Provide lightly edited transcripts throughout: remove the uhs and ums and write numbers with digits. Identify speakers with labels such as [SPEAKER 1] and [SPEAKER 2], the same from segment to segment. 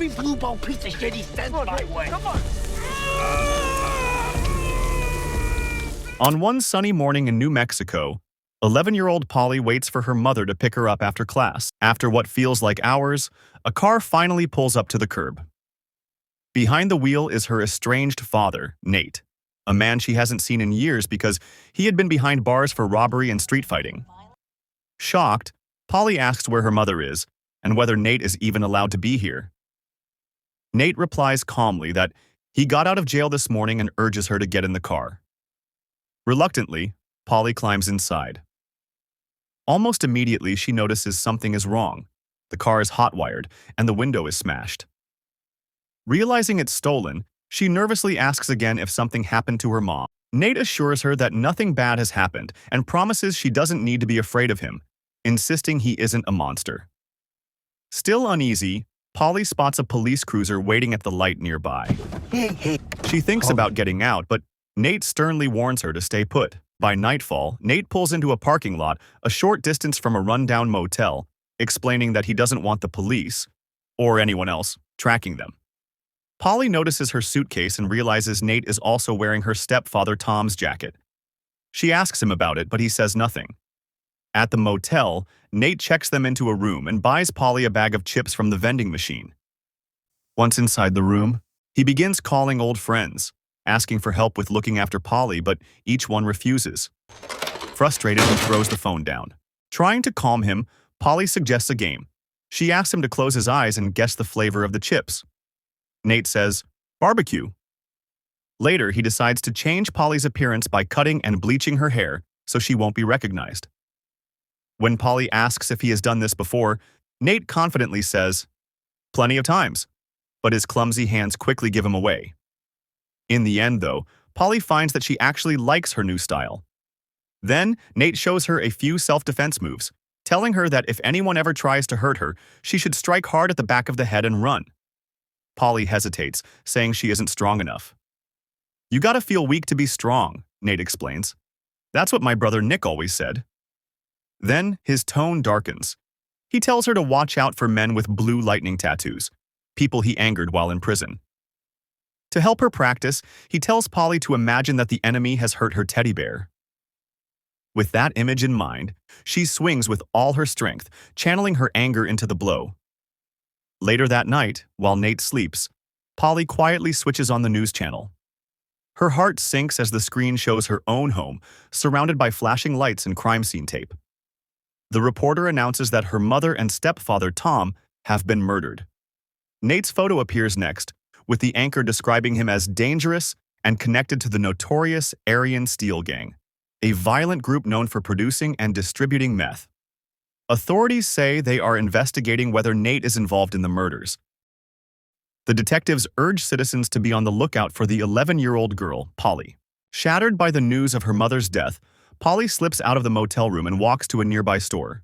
[SPEAKER 1] every blue ball piece of shit he sends my way.
[SPEAKER 2] Come on.
[SPEAKER 3] On one sunny morning in New Mexico, 11-year-old Polly waits for her mother to pick her up after class. After what feels like hours, a car finally pulls up to the curb. Behind the wheel is her estranged father, Nate, a man she hasn't seen in years because he had been behind bars for robbery and street fighting. Shocked, Polly asks where her mother is and whether Nate is even allowed to be here. Nate replies calmly that he got out of jail this morning and urges her to get in the car. Reluctantly, Polly climbs inside. Almost immediately, she notices something is wrong. The car is hot-wired, and the window is smashed. Realizing it's stolen, she nervously asks again if something happened to her mom. Nate assures her that nothing bad has happened and promises she doesn't need to be afraid of him, insisting he isn't a monster. Still uneasy, Polly spots a police cruiser waiting at the light nearby. She thinks about getting out, but Nate sternly warns her to stay put. By nightfall, Nate pulls into a parking lot a short distance from a rundown motel, explaining that he doesn't want the police, or anyone else, tracking them. Polly notices her suitcase and realizes Nate is also wearing her stepfather Tom's jacket. She asks him about it, but he says nothing. At the motel, Nate checks them into a room and buys Polly a bag of chips from the vending machine. Once inside the room, he begins calling old friends, asking for help with looking after Polly, but each one refuses. Frustrated, he throws the phone down. Trying to calm him, Polly suggests a game. She asks him to close his eyes and guess the flavor of the chips. Nate says, "Barbecue." Later, he decides to change Polly's appearance by cutting and bleaching her hair so she won't be recognized. When Polly asks if he has done this before, Nate confidently says, "Plenty of times," but his clumsy hands quickly give him away. In the end, though, Polly finds that she actually likes her new style. Then, Nate shows her a few self-defense moves, telling her that if anyone ever tries to hurt her, she should strike hard at the back of the head and run. Polly hesitates, saying she isn't strong enough. "You gotta feel weak to be strong," Nate explains. "That's what my brother Nick always said." Then, his tone darkens. He tells her to watch out for men with blue lightning tattoos, people he angered while in prison. To help her practice, he tells Polly to imagine that the enemy has hurt her teddy bear. With that image in mind, she swings with all her strength, channeling her anger into the blow. Later that night, while Nate sleeps, Polly quietly switches on the news channel. Her heart sinks as the screen shows her own home, surrounded by flashing lights and crime scene tape. The reporter announces that her mother and stepfather Tom have been murdered. Nate's photo appears next, with the anchor describing him as dangerous and connected to the notorious Aryan Steel Gang, a violent group known for producing and distributing meth. Authorities say they are investigating whether Nate is involved in the murders. The detectives urge citizens to be on the lookout for the 11-year-old girl, Polly. Shattered by the news of her mother's death, Polly slips out of the motel room and walks to a nearby store.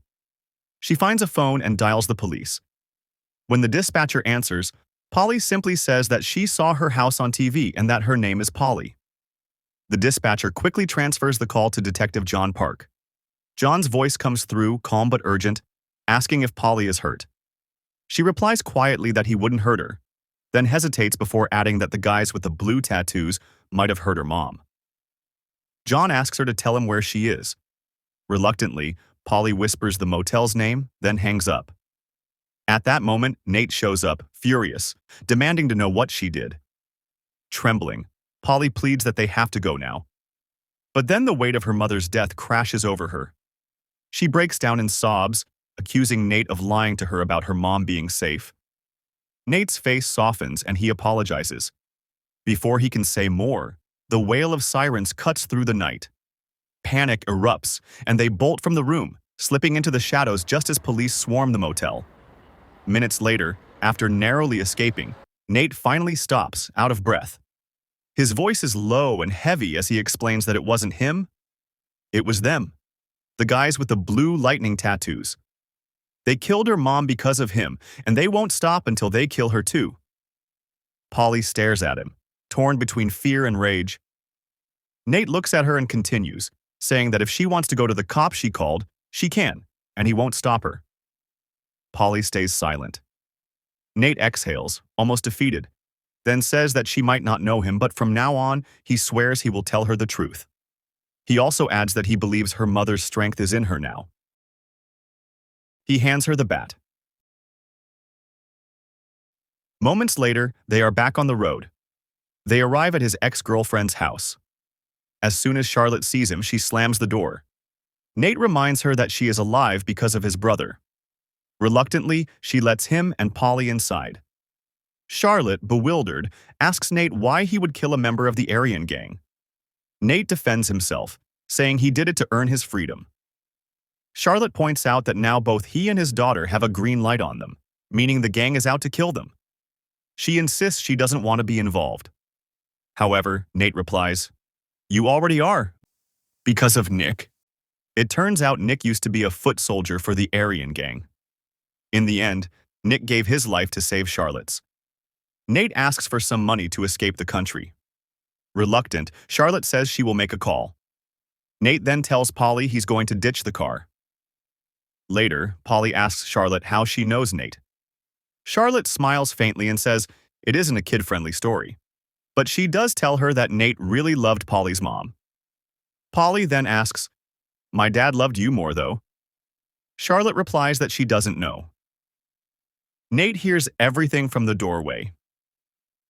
[SPEAKER 3] She finds a phone and dials the police. When the dispatcher answers, Polly simply says that she saw her house on TV and that her name is Polly. The dispatcher quickly transfers the call to Detective John Park. John's voice comes through, calm but urgent, asking if Polly is hurt. She replies quietly that he wouldn't hurt her, then hesitates before adding that the guys with the blue tattoos might have hurt her mom. John asks her to tell him where she is. Reluctantly, Polly whispers the motel's name, then hangs up. At that moment, Nate shows up, furious, demanding to know what she did. Trembling, Polly pleads that they have to go now. But then the weight of her mother's death crashes over her. She breaks down in sobs, accusing Nate of lying to her about her mom being safe. Nate's face softens and he apologizes. Before he can say more, the wail of sirens cuts through the night. Panic erupts, and they bolt from the room, slipping into the shadows just as police swarm the motel. Minutes later, after narrowly escaping, Nate finally stops, out of breath. His voice is low and heavy as he explains that it wasn't him, it was them. The guys with the blue lightning tattoos. They killed her mom because of him, and they won't stop until they kill her too. Polly stares at him, torn between fear and rage. Nate looks at her and continues, saying that if she wants to go to the cops she called, she can, and he won't stop her. Polly stays silent. Nate exhales, almost defeated, then says that she might not know him, but from now on, he swears he will tell her the truth. He also adds that he believes her mother's strength is in her now. He hands her the bat. Moments later, they are back on the road. They arrive at his ex-girlfriend's house. As soon as Charlotte sees him, she slams the door. Nate reminds her that she is alive because of his brother. Reluctantly, she lets him and Polly inside. Charlotte, bewildered, asks Nate why he would kill a member of the Aryan gang. Nate defends himself, saying he did it to earn his freedom. Charlotte points out that now both he and his daughter have a green light on them, meaning the gang is out to kill them. She insists she doesn't want to be involved. However, Nate replies, "You already are, because of Nick." It turns out Nick used to be a foot soldier for the Aryan gang. In the end, Nick gave his life to save Charlotte's. Nate asks for some money to escape the country. Reluctant, Charlotte says she will make a call. Nate then tells Polly he's going to ditch the car. Later, Polly asks Charlotte how she knows Nate. Charlotte smiles faintly and says it isn't a kid-friendly story, but she does tell her that Nate really loved Polly's mom. Polly then asks, "My dad loved you more, though." Charlotte replies that she doesn't know. Nate hears everything from the doorway.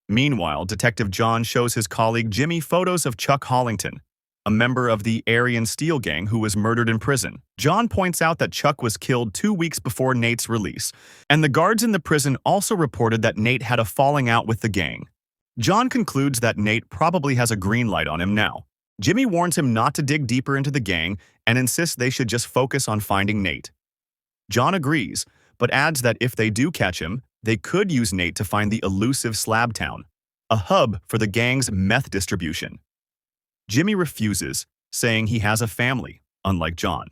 [SPEAKER 3] Meanwhile, Detective John shows his colleague Jimmy photos of Chuck Hollington, a member of the Aryan Steel gang who was murdered in prison. John points out that Chuck was killed 2 weeks before Nate's release, and the guards in the prison also reported that Nate had a falling out with the gang. John concludes that Nate probably has a green light on him now. Jimmy warns him not to dig deeper into the gang and insists they should just focus on finding Nate. John agrees, but adds that if they do catch him, they could use Nate to find the elusive Slab Town, a hub for the gang's meth distribution. Jimmy refuses, saying he has a family, unlike John.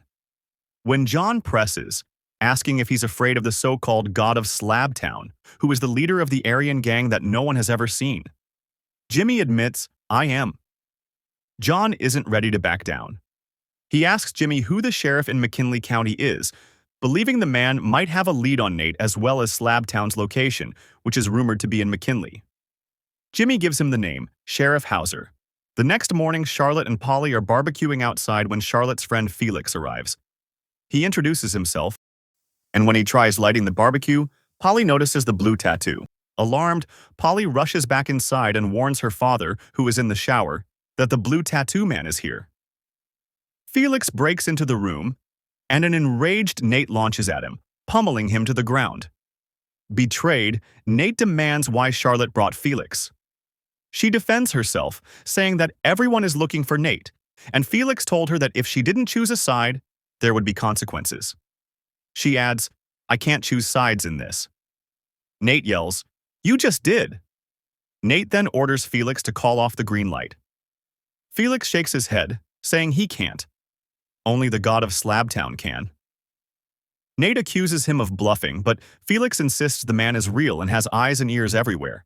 [SPEAKER 3] When John presses, asking if he's afraid of the so-called God of Slab Town, who is the leader of the Aryan gang that no one has ever seen, Jimmy admits, "I am." John isn't ready to back down. He asks Jimmy who the sheriff in McKinley County is, believing the man might have a lead on Nate as well as Slab Town's location, which is rumored to be in McKinley. Jimmy gives him the name, Sheriff Hauser. The next morning, Charlotte and Polly are barbecuing outside when Charlotte's friend Felix arrives. He introduces himself, and when he tries lighting the barbecue, Polly notices the blue tattoo. Alarmed, Polly rushes back inside and warns her father, who is in the shower, that the blue tattoo man is here. Felix breaks into the room, and an enraged Nate launches at him, pummeling him to the ground. Betrayed, Nate demands why Charlotte brought Felix. She defends herself, saying that everyone is looking for Nate, and Felix told her that if she didn't choose a side, there would be consequences. She adds, "I can't choose sides in this." Nate yells, "You just did." Nate then orders Felix to call off the green light. Felix shakes his head, saying he can't. Only the God of Slabtown can. Nate accuses him of bluffing, but Felix insists the man is real and has eyes and ears everywhere.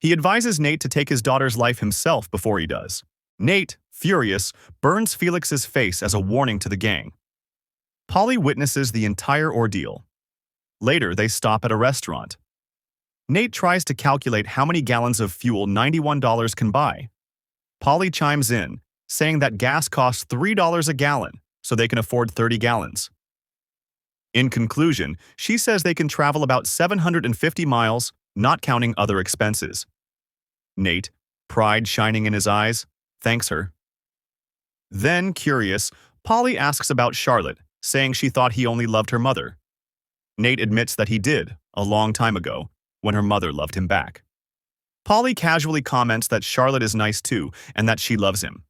[SPEAKER 3] He advises Nate to take his daughter's life himself before he does. Nate, furious, burns Felix's face as a warning to the gang. Polly witnesses the entire ordeal. Later, they stop at a restaurant. Nate tries to calculate how many gallons of fuel $91 can buy. Polly chimes in, saying that gas costs $3 a gallon, so they can afford 30 gallons. In conclusion, she says they can travel about 750 miles, not counting other expenses. Nate, pride shining in his eyes, thanks her. Then, curious, Polly asks about Charlotte, saying she thought he only loved her mother. Nate admits that he did, a long time ago, when her mother loved him back. Polly casually comments that Charlotte is nice too, and that she loves him.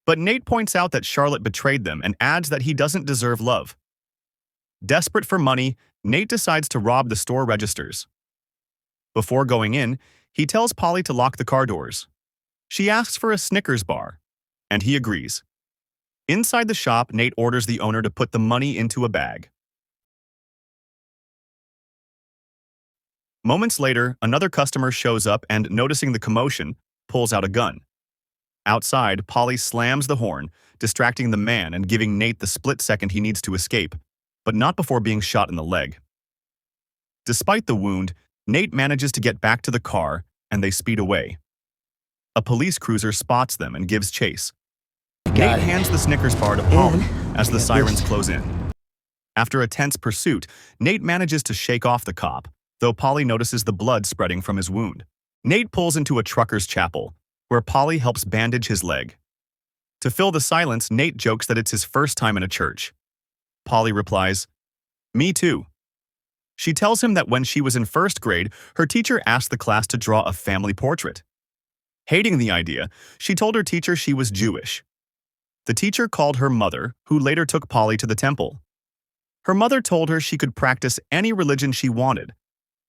[SPEAKER 3] But Nate points out that Charlotte betrayed them and adds that he doesn't deserve love. Desperate for money, Nate decides to rob the store registers. Before going in, he tells Polly to lock the car doors. She asks for a Snickers bar, and he agrees. Inside the shop, Nate orders the owner to put the money into a bag. Moments later, another customer shows up and, noticing the commotion, pulls out a gun. Outside, Polly slams the horn, distracting the man and giving Nate the split second he needs to escape, but not before being shot in the leg. Despite the wound, Nate manages to get back to the car, and they speed away. A police cruiser spots them and gives chase. Nate hands the Snickers bar to Polly as the sirens close in. After a tense pursuit, Nate manages to shake off the cop, though Polly notices the blood spreading from his wound. Nate pulls into a trucker's chapel, where Polly helps bandage his leg. To fill the silence, Nate jokes that it's his first time in a church. Polly replies, "Me too." She tells him that when she was in first grade, her teacher asked the class to draw a family portrait. Hating the idea, she told her teacher she was Jewish. The teacher called her mother, who later took Polly to the temple. Her mother told her she could practice any religion she wanted,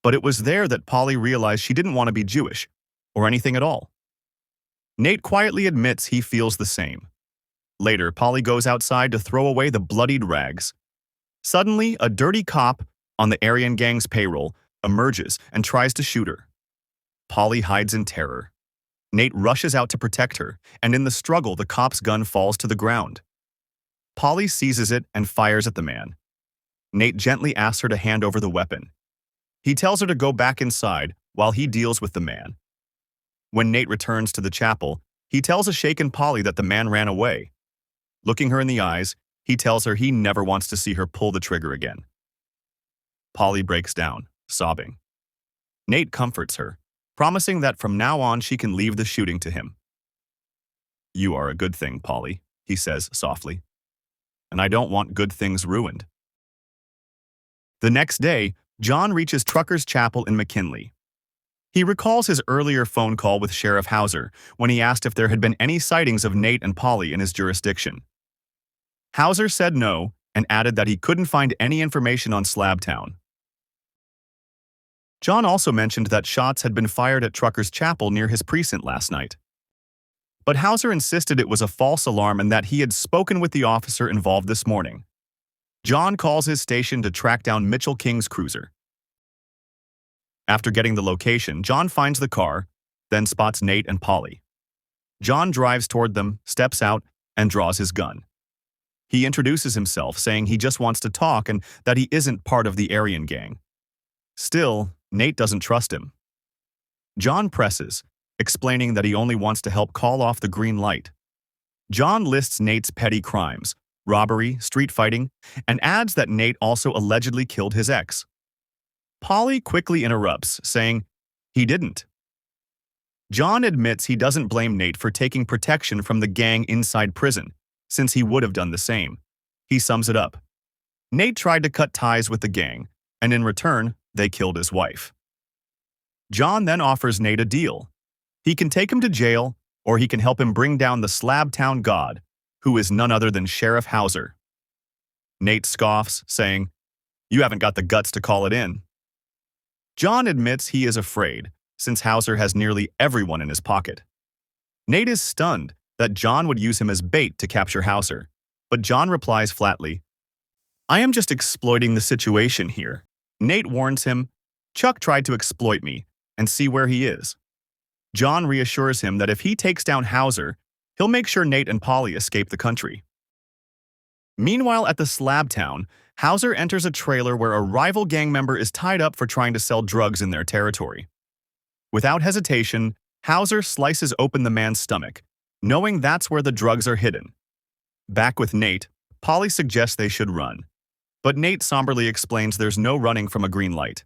[SPEAKER 3] but it was there that Polly realized she didn't want to be Jewish, or anything at all. Nate quietly admits he feels the same. Later, Polly goes outside to throw away the bloodied rags. Suddenly, a dirty cop on the Aryan gang's payroll emerges and tries to shoot her. Polly hides in terror. Nate rushes out to protect her, and in the struggle, the cop's gun falls to the ground. Polly seizes it and fires at the man. Nate gently asks her to hand over the weapon. He tells her to go back inside while he deals with the man. When Nate returns to the chapel, he tells a shaken Polly that the man ran away. Looking her in the eyes, he tells her he never wants to see her pull the trigger again. Polly breaks down, sobbing. Nate comforts her, promising that from now on she can leave the shooting to him. "You are a good thing, Polly," he says softly. "And I don't want good things ruined." The next day, John reaches Trucker's Chapel in McKinley. He recalls his earlier phone call with Sheriff Hauser when he asked if there had been any sightings of Nate and Polly in his jurisdiction. Hauser said no and added that he couldn't find any information on Slabtown. John also mentioned that shots had been fired at Trucker's Chapel near his precinct last night. But Hauser insisted it was a false alarm and that he had spoken with the officer involved this morning. John calls his station to track down Mitchell King's cruiser. After getting the location, John finds the car, then spots Nate and Polly. John drives toward them, steps out, and draws his gun. He introduces himself, saying he just wants to talk and that he isn't part of the Aryan gang. Still, Nate doesn't trust him. John presses, explaining that he only wants to help call off the green light. John lists Nate's petty crimes, robbery, street fighting, and adds that Nate also allegedly killed his ex. Polly quickly interrupts, saying he didn't. John admits he doesn't blame Nate for taking protection from the gang inside prison, since he would have done the same. He sums it up. Nate tried to cut ties with the gang, and in return, they killed his wife. John then offers Nate a deal. He can take him to jail, or he can help him bring down the Slabtown God, who is none other than Sheriff Hauser. Nate scoffs, saying, "You haven't got the guts to call it in." John admits he is afraid, since Hauser has nearly everyone in his pocket. Nate is stunned that John would use him as bait to capture Hauser, but John replies flatly, "I am just exploiting the situation here." Nate warns him, "Chuck tried to exploit me, and see where he is." John reassures him that if he takes down Hauser, he'll make sure Nate and Polly escape the country. Meanwhile, at the Slabtown, Hauser enters a trailer where a rival gang member is tied up for trying to sell drugs in their territory. Without hesitation, Hauser slices open the man's stomach, knowing that's where the drugs are hidden. Back with Nate, Polly suggests they should run, but Nate somberly explains there's no running from a green light.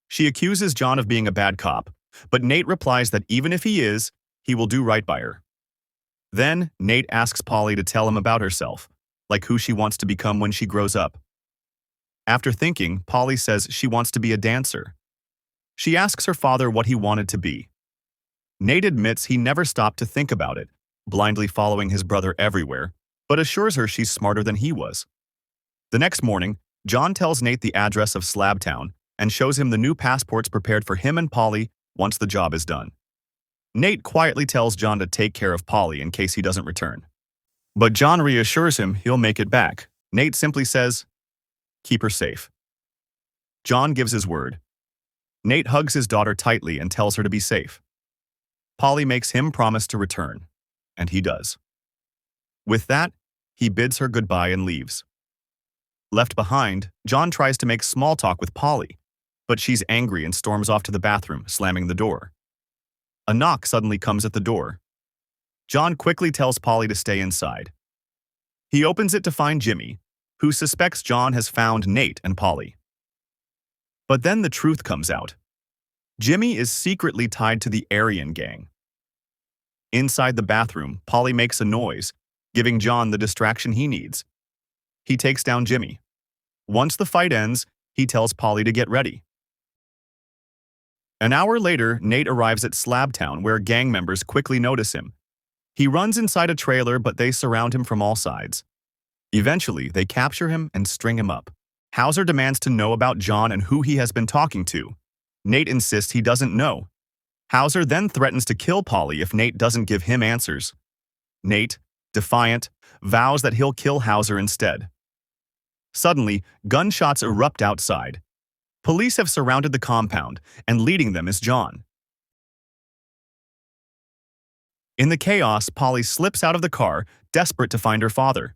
[SPEAKER 3] She accuses John of being a bad cop, but Nate replies that even if he is, he will do right by her. Then, Nate asks Polly to tell him about herself, like who she wants to become when she grows up. After thinking, Polly says she wants to be a dancer. She asks her father what he wanted to be. Nate admits he never stopped to think about it, blindly following his brother everywhere, but assures her she's smarter than he was. The next morning, John tells Nate the address of Slabtown and shows him the new passports prepared for him and Polly once the job is done. Nate quietly tells John to take care of Polly in case he doesn't return. But John reassures him he'll make it back. Nate simply says, "Keep her safe." John gives his word. Nate hugs his daughter tightly and tells her to be safe. Polly makes him promise to return, and he does. With that, he bids her goodbye and leaves. Left behind, John tries to make small talk with Polly, but she's angry and storms off to the bathroom, slamming the door. A knock suddenly comes at the door. John quickly tells Polly to stay inside. He opens it to find Jimmy, who suspects John has found Nate and Polly. But then the truth comes out. Jimmy is secretly tied to the Aryan gang. Inside the bathroom, Polly makes a noise, giving John the distraction he needs. He takes down Jimmy. Once the fight ends, he tells Polly to get ready. An hour later, Nate arrives at Slabtown, where gang members quickly notice him. He runs inside a trailer, but they surround him from all sides. Eventually, they capture him and string him up. Hauser demands to know about John and who he has been talking to. Nate insists he doesn't know. Hauser then threatens to kill Polly if Nate doesn't give him answers. Nate, defiant, vows that he'll kill Hauser instead. Suddenly, gunshots erupt outside. Police have surrounded the compound, and leading them is John. In the chaos, Polly slips out of the car, desperate to find her father.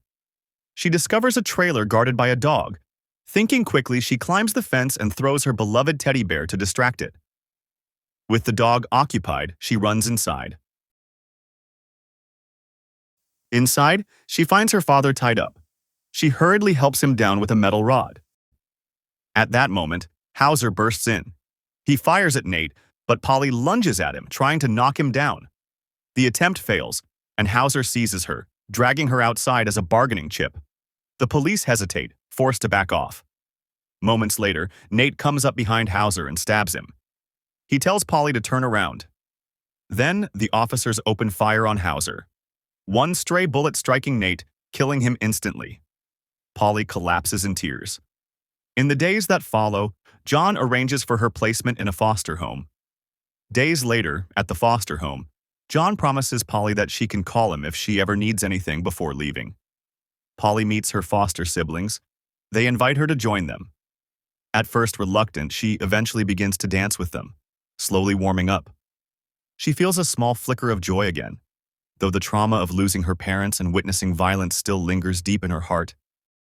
[SPEAKER 3] She discovers a trailer guarded by a dog. Thinking quickly, she climbs the fence and throws her beloved teddy bear to distract it. With the dog occupied, she runs inside. Inside, she finds her father tied up. She hurriedly helps him down with a metal rod. At that moment, Hauser bursts in. He fires at Nate, but Polly lunges at him, trying to knock him down. The attempt fails, and Hauser seizes her, dragging her outside as a bargaining chip. The police hesitate, forced to back off. Moments later, Nate comes up behind Hauser and stabs him. He tells Polly to turn around. Then, the officers open fire on Hauser. One stray bullet striking Nate, killing him instantly. Polly collapses in tears. In the days that follow, John arranges for her placement in a foster home. Days later, at the foster home, John promises Polly that she can call him if she ever needs anything before leaving. Polly meets her foster siblings. They invite her to join them. At first reluctant, she eventually begins to dance with them, slowly warming up. She feels a small flicker of joy again. Though the trauma of losing her parents and witnessing violence still lingers deep in her heart,